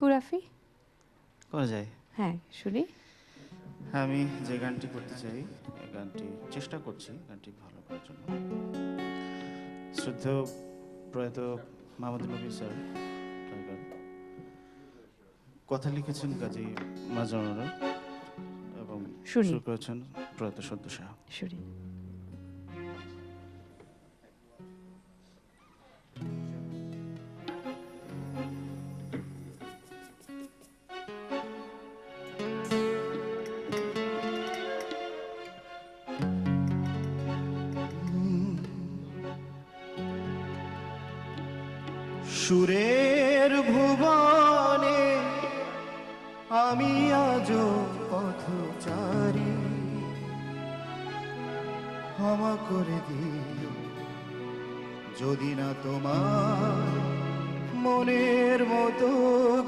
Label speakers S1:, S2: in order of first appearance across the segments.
S1: পুরাফি
S2: করা যায়।
S1: হ্যাঁ শুনি।
S2: আমি যে গানটি করতে চাই এই গানটি চেষ্টা করছি গানটি ভালো করার জন্য। শ্রদ্ধেয় প্রয়াত মাহমুদ নবী স্যার কথা লিখেছেন কাজী মাজানুরা এবং সুর করেছেন প্রয়াত সদ্য শাহ।
S1: শুনি।
S2: সুরের ভুবনে আমি আজো পথচারী, ক্ষমা করে দিও যদি না তোমার মনের মতো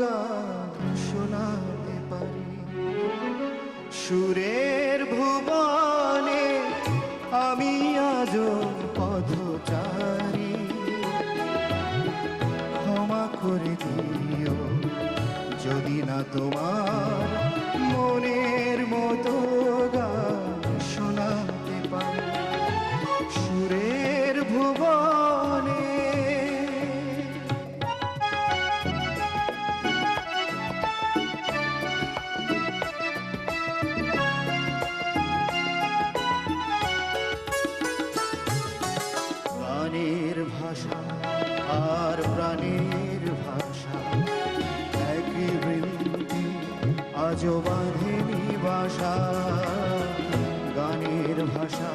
S2: গান শোনাতে পারি। সুরের ভুবনে আমি আজো পথচারী, ক্ষমা করে দিও যদি না তোমার মনের মতো গান শোনাতে পারি। সুরের ভুবনে গানের ভাষা আর প্রাণের ভাষা একই বৃন্তি আজও বাঁধেনি বাসা। গানের ভাষা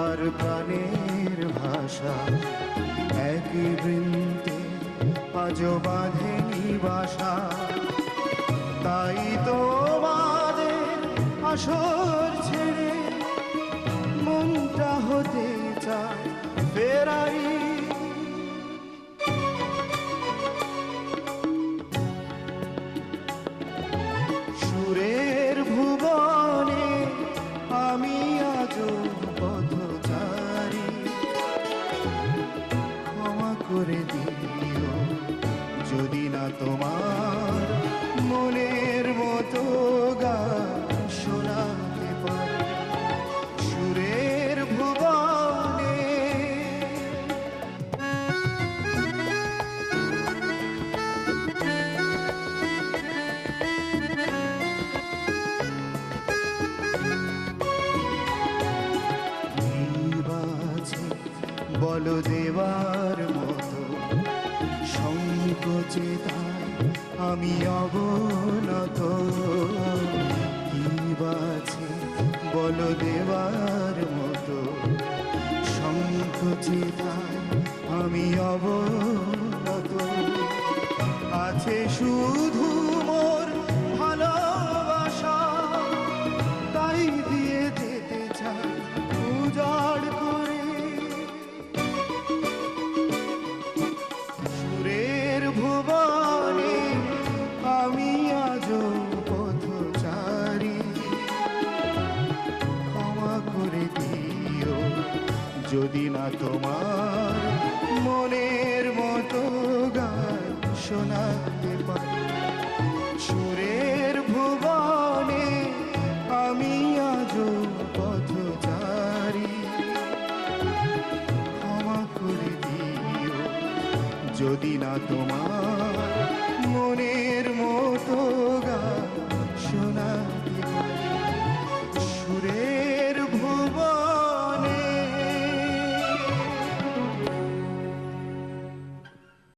S2: আর প্রাণের ভাষা একই বৃন্তি আজও বাঁধেনি বাসা। তাই তোমাদের আসর ছেড়ে মনটা হতে চায় ফেরাই। সুরের ভুবনে আমি আজও পথচারী, ক্ষমা করে দিও যদি না তোমার মনের মতো গান শোনাতে পারি। সুরের ভুবনে বল দেবার মতো সংকোচে তাই আমি অবনত। কি বাছে বল দেবার মতো সংকোচে তাই আমি অবনত। আছে শুধু মোর ভালোবাসা, তাই দিয়ে যেতে চাই উজাড় করে। সুরের ভুবনে আমি আজও পথচারী, ক্ষমা করে দিও যদি না তোমার মনের মতো গান শোনাতে পারি। সুরের ভুবনে আমি আজও পথচারী, ক্ষমা করে দিও যদি না তোমার